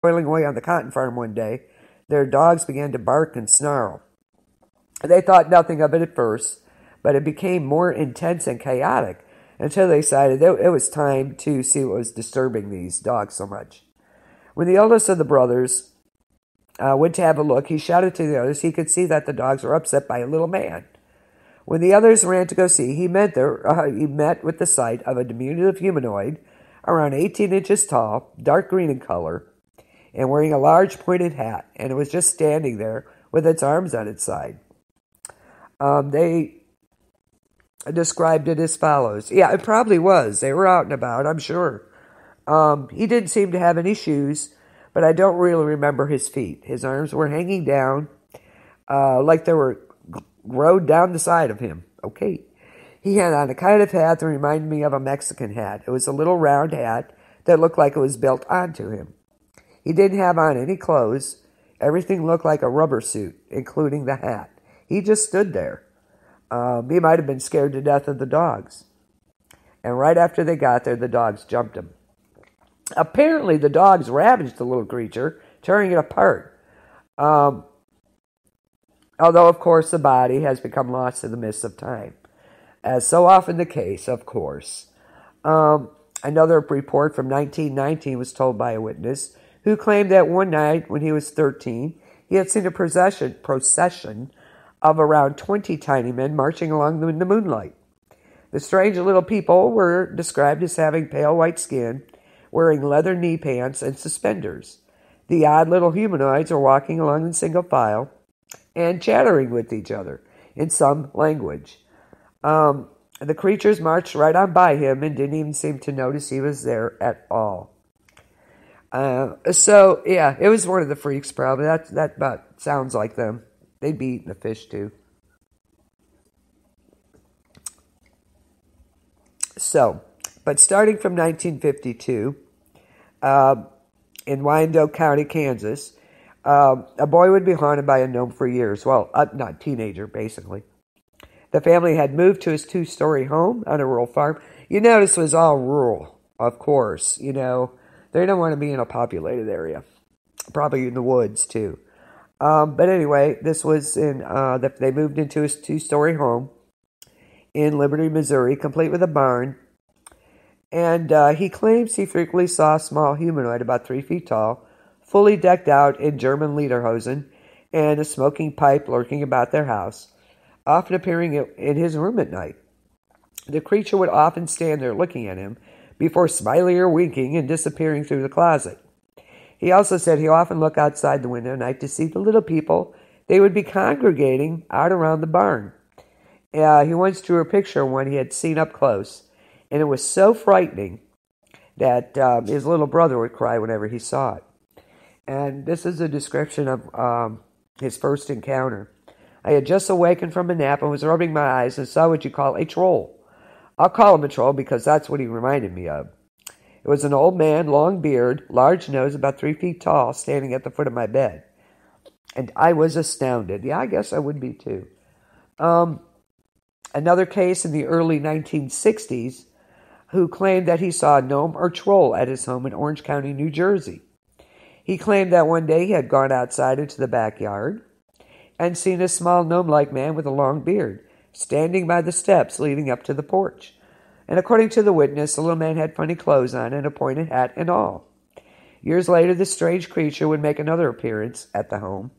toiling away on the cotton farm one day, their dogs began to bark and snarl. They thought nothing of it at first, but it became more intense and chaotic until they decided it was time to see what was disturbing these dogs so much. When the eldest of the brothers went to have a look, he shouted to the others he could see that the dogs were upset by a little man. When the others ran to go see, he met with the sight of a diminutive humanoid, around 18 inches tall, dark green in color, and wearing a large pointed hat, and it was just standing there with its arms on its side. They described it as follows. Yeah, it probably was. They were out and about, I'm sure. He didn't seem to have any shoes, but I don't really remember his feet. His arms were hanging down like they were rode down the side of him. Okay. He had on a kind of hat that reminded me of a Mexican hat. It was a little round hat that looked like it was built onto him. He didn't have on any clothes. Everything looked like a rubber suit, including the hat. He just stood there. He might have been scared to death of the dogs. And right after they got there, the dogs jumped him. Apparently, the dogs ravaged the little creature, tearing it apart. Although, of course, the body has become lost in the mists of time. As so often the case, of course. Another report from 1919 was told by a witness who claimed that one night when he was 13, he had seen a procession of around 20 tiny men marching along in the moonlight. The strange little people were described as having pale white skin, wearing leather knee pants and suspenders. The odd little humanoids were walking along in single file and chattering with each other in some language. The creatures marched right on by him and didn't even seem to notice he was there at all. So, yeah, it was one of the freaks, probably. That about sounds like them. They'd be eating the fish, too. So, but starting from 1952, in Wyandotte County, Kansas, a boy would be haunted by a gnome for years. Well, not teenager, basically. The family had moved to his 2-story home on a rural farm. You notice it was all rural, of course. You know, they don't want to be in a populated area. Probably in the woods, too. But anyway, this was they moved into his 2-story home in Liberty, Missouri, complete with a barn. And he claims he frequently saw a small humanoid about 3 feet tall, fully decked out in German lederhosen and a smoking pipe lurking about their house, often appearing in his room at night. The creature would often stand there looking at him before smiling or winking and disappearing through the closet. He also said he often looked outside the window at night to see the little people they would be congregating out around the barn. He once drew a picture of one he had seen up close, and it was so frightening that his little brother would cry whenever he saw it. And this is a description of his first encounter. I had just awakened from a nap and was rubbing my eyes and saw what you call a troll. I'll call him a troll because that's what he reminded me of. It was an old man, long beard, large nose, about 3 feet tall, standing at the foot of my bed. And I was astounded. Yeah, I guess I would be too. Another case in the early 1960s who claimed that he saw a gnome or troll at his home in Orange County, New Jersey. He claimed that one day he had gone outside into the backyard and seen a small gnome-like man with a long beard standing by the steps leading up to the porch. And according to the witness, the little man had funny clothes on and a pointed hat and all. Years later, this strange creature would make another appearance at the home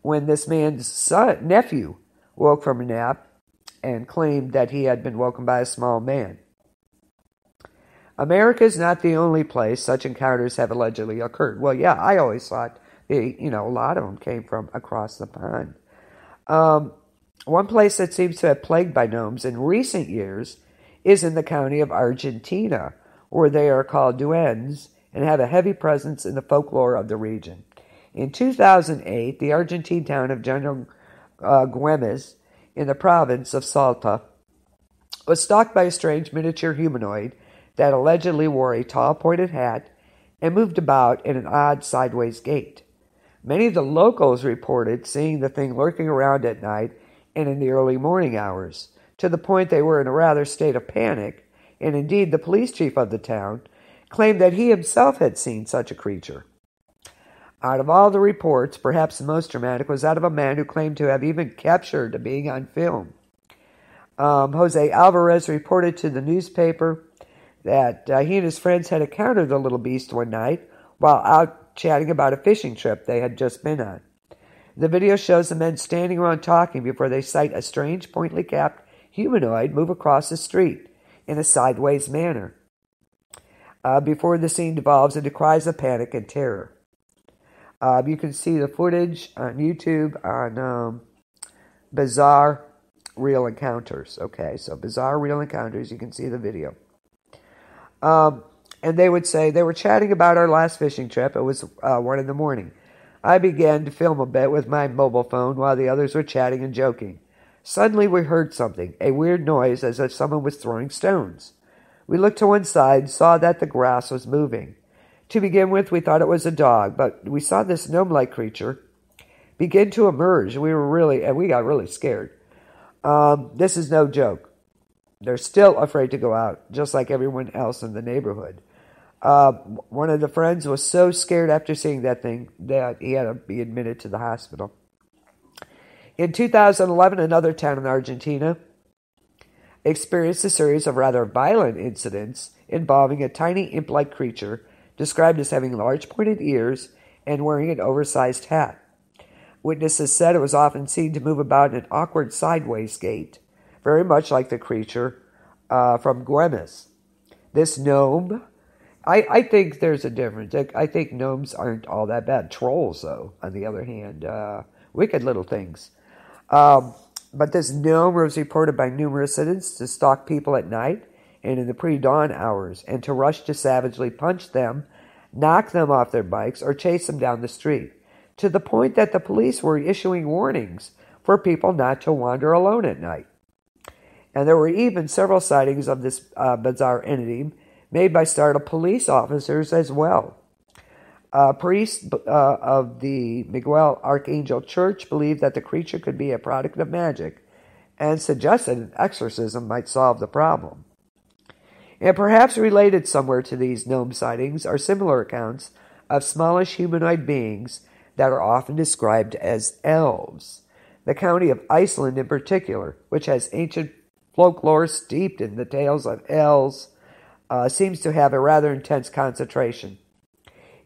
when this man's nephew woke from a nap and claimed that he had been woken by a small man. America is not the only place such encounters have allegedly occurred. Well, yeah, I always thought a lot of them came from across the pond. One place that seems to have plagued by gnomes in recent years is in the county of Argentina, where they are called duendes and have a heavy presence in the folklore of the region. In 2008, the Argentine town of General Güemes in the province of Salta was stalked by a strange miniature humanoid that allegedly wore a tall pointed hat and moved about in an odd sideways gait. Many of the locals reported seeing the thing lurking around at night and in the early morning hours, to the point they were in a rather state of panic, and indeed the police chief of the town claimed that he himself had seen such a creature. Out of all the reports, perhaps the most dramatic was that of a man who claimed to have even captured a being on film. Jose Alvarez reported to the newspaper that he and his friends had encountered the little beast one night while out chatting about a fishing trip they had just been on. The video shows the men standing around talking before they sight a strange, pointedly capped humanoid move across the street in a sideways manner. Before the scene devolves into cries of panic and terror. You can see the footage on YouTube on Bizarre Real Encounters. Okay, so Bizarre Real Encounters, you can see the video. And they would say, they were chatting about our last fishing trip. It was 1 in the morning. I began to film a bit with my mobile phone while the others were chatting and joking. Suddenly we heard something, a weird noise as if someone was throwing stones. We looked to one side, saw that the grass was moving. To begin with, we thought it was a dog, but we saw this gnome-like creature begin to emerge. We got really scared. This is no joke. They're still afraid to go out, just like everyone else in the neighborhood. One of the friends was so scared after seeing that thing that he had to be admitted to the hospital. In 2011, another town in Argentina experienced a series of rather violent incidents involving a tiny imp-like creature described as having large pointed ears and wearing an oversized hat. Witnesses said it was often seen to move about in an awkward sideways gait, very much like the creature from Güemes. This gnome, I think there's a difference. I think gnomes aren't all that bad. Trolls, though, on the other hand, wicked little things. But this gnome was reported by numerous citizens to stalk people at night and in the pre-dawn hours, and to rush to savagely punch them, knock them off their bikes, or chase them down the street, to the point that the police were issuing warnings for people not to wander alone at night. And there were even several sightings of this bizarre entity made by startled police officers as well. Priests of the Miguel Archangel Church believed that the creature could be a product of magic and suggested an exorcism might solve the problem. And perhaps related somewhere to these gnome sightings are similar accounts of smallish humanoid beings that are often described as elves. The county of Iceland in particular, which has ancient folklore steeped in the tales of elves, seems to have a rather intense concentration.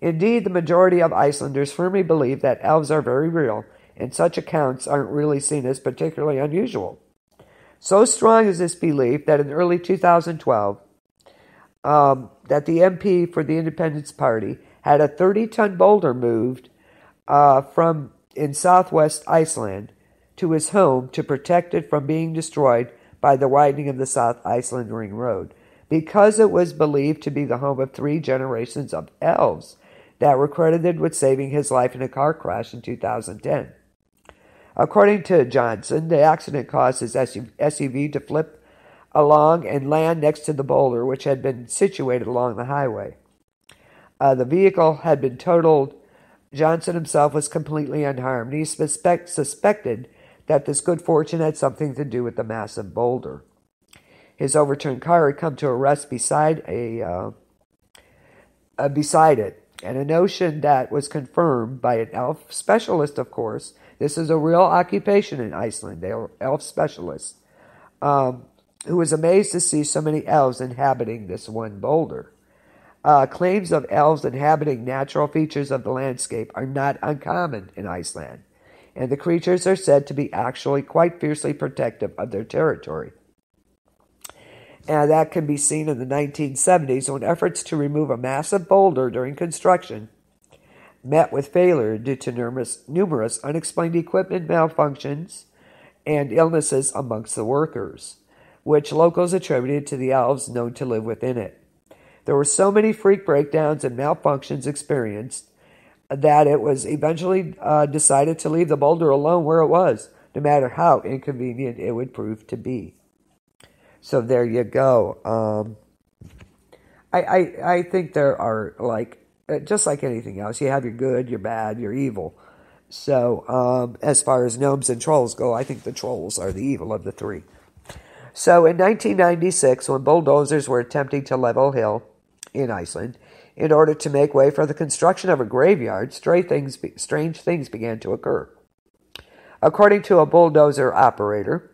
Indeed, the majority of Icelanders firmly believe that elves are very real, and such accounts aren't really seen as particularly unusual. So strong is this belief that in early 2012, that the MP for the Independence Party had a 30-ton boulder moved from in southwest Iceland to his home to protect it from being destroyed by the widening of the South Iceland Ring Road, because it was believed to be the home of 3 generations of elves that were credited with saving his life in a car crash in 2010. According to Johnson, the accident caused his SUV to flip along and land next to the boulder, which had been situated along the highway. The vehicle had been totaled. Johnson himself was completely unharmed. He suspected that this good fortune had something to do with the massive boulder. His overturned car had come to a rest beside it, and a notion that was confirmed by an elf specialist, of course. This is a real occupation in Iceland. They are elf specialists, who was amazed to see so many elves inhabiting this one boulder. Claims of elves inhabiting natural features of the landscape are not uncommon in Iceland, and the creatures are said to be actually quite fiercely protective of their territory. And that can be seen in the 1970s when efforts to remove a massive boulder during construction met with failure due to numerous unexplained equipment malfunctions and illnesses amongst the workers, which locals attributed to the elves known to live within it. There were so many freak breakdowns and malfunctions experienced that it was eventually decided to leave the boulder alone where it was, no matter how inconvenient it would prove to be. So there you go. I think there are, just like anything else, you have your good, your bad, your evil. So as far as gnomes and trolls go, I think the trolls are the evil of the 3. So in 1996, when bulldozers were attempting to level a hill in Iceland, In order to make way for the construction of a graveyard, strange things began to occur. According to a bulldozer operator,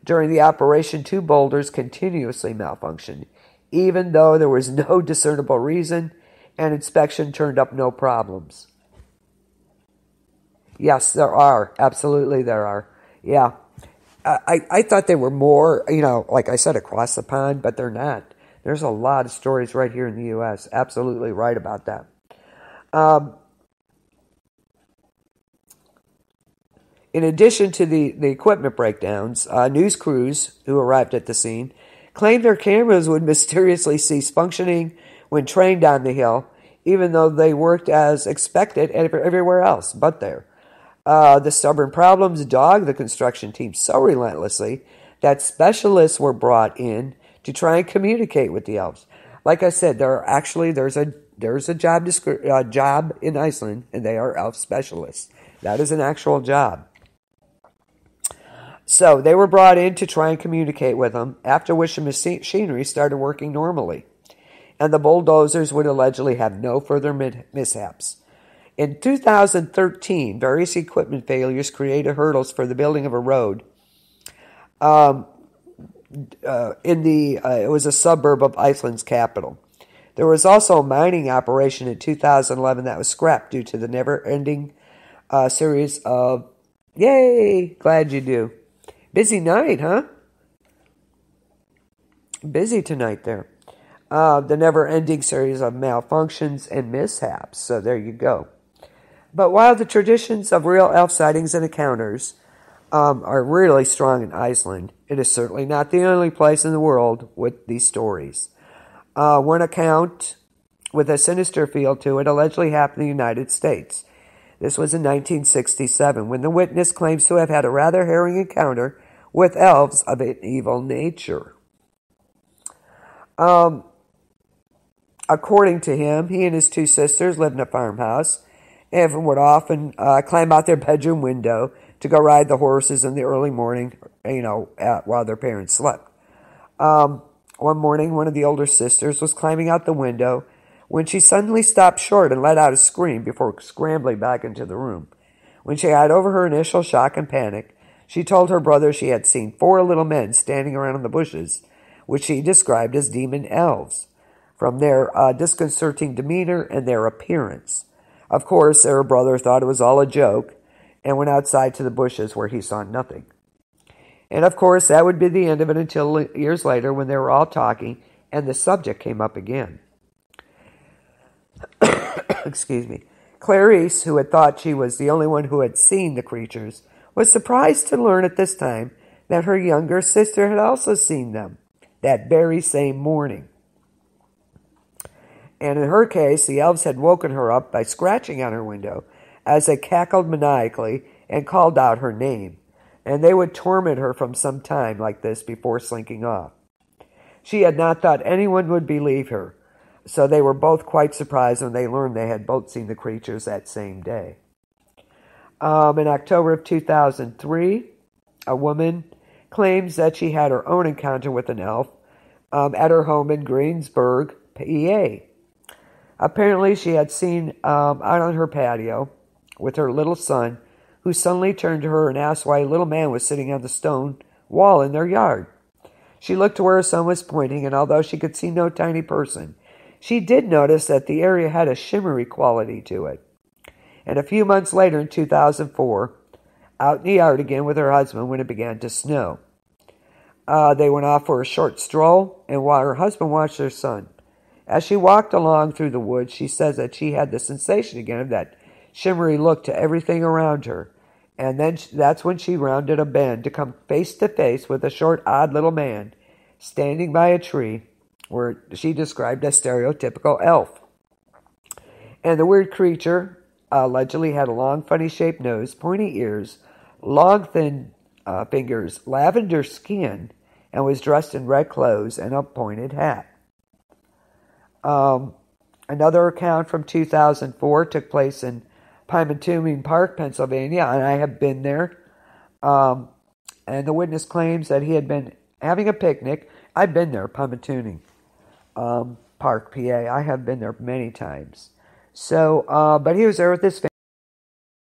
during the operation, 2 boulders continuously malfunctioned, even though there was no discernible reason, and inspection turned up no problems. Yes, there are. Absolutely, there are. Yeah. I thought they were more, like I said, across the pond, but they're not. There's a lot of stories right here in the U.S. Absolutely right about that. In addition to the equipment breakdowns, news crews who arrived at the scene claimed their cameras would mysteriously cease functioning when trained down the hill, even though they worked as expected everywhere else but there. The stubborn problems dogged the construction team so relentlessly that specialists were brought in to try and communicate with the elves. Like I said, there's a job in Iceland, and they are elf specialists. That is an actual job. So they were brought in to try and communicate with them, after which the machinery started working normally, and the bulldozers would allegedly have no further mishaps. In 2013, various equipment failures created hurdles for the building of a road. It was a suburb of Iceland's capital. There was also a mining operation in 2011 that was scrapped due to the never-ending series of, yay, glad you do. Busy night, huh? Busy tonight there. The never-ending series of malfunctions and mishaps. So there you go. But while the traditions of real elf sightings and encounters are really strong in Iceland, it is certainly not the only place in the world with these stories. One account with a sinister feel to it allegedly happened in the United States. This was in 1967, when the witness claims to have had a rather harrowing encounter with elves of an evil nature. According to him, he and his 2 sisters lived in a farmhouse and would often climb out their bedroom window to go ride the horses in the early morning, while their parents slept. One morning, one of the older sisters was climbing out the window when she suddenly stopped short and let out a scream before scrambling back into the room. When she got over her initial shock and panic, she told her brother she had seen 4 little men standing around in the bushes, which she described as demon elves, from their disconcerting demeanor and their appearance. Of course, her brother thought it was all a joke and went outside to the bushes, where he saw nothing. And of course, that would be the end of it until years later, when they were all talking and the subject came up again. Excuse me. Clarice, who had thought she was the only one who had seen the creatures, was surprised to learn at this time that her younger sister had also seen them that very same morning. And in her case, the elves had woken her up by scratching on her window as they cackled maniacally and called out her name, and they would torment her from some time like this before slinking off. She had not thought anyone would believe her, so they were both quite surprised when they learned they had both seen the creatures that same day. In October of 2003, a woman claims that she had her own encounter with an elf at her home in Greensburg, PA. Apparently, she had seen out on her patio with her little son, who suddenly turned to her and asked why a little man was sitting on the stone wall in their yard. She looked to where her son was pointing, and although she could see no tiny person, she did notice that the area had a shimmery quality to it. And a few months later, in 2004, out in the yard again with her husband when it began to snow. They went off for a short stroll, and while her husband watched their son. As she walked along through the woods, she says that she had the sensation again of that shimmery look to everything around her. And then that's when she rounded a bend to come face to face with a short, odd little man standing by a tree where she described a stereotypical elf. And the weird creature allegedly had a long, funny-shaped nose, pointy ears, long, thin fingers, lavender skin, and was dressed in red clothes and a pointed hat. Another account from 2004 took place in Pymatuning Park, Pennsylvania, and I have been there. And the witness claims that he had been having a picnic. I've been there, Pymatuning Park, PA. I have been there many times. So, but he was there with his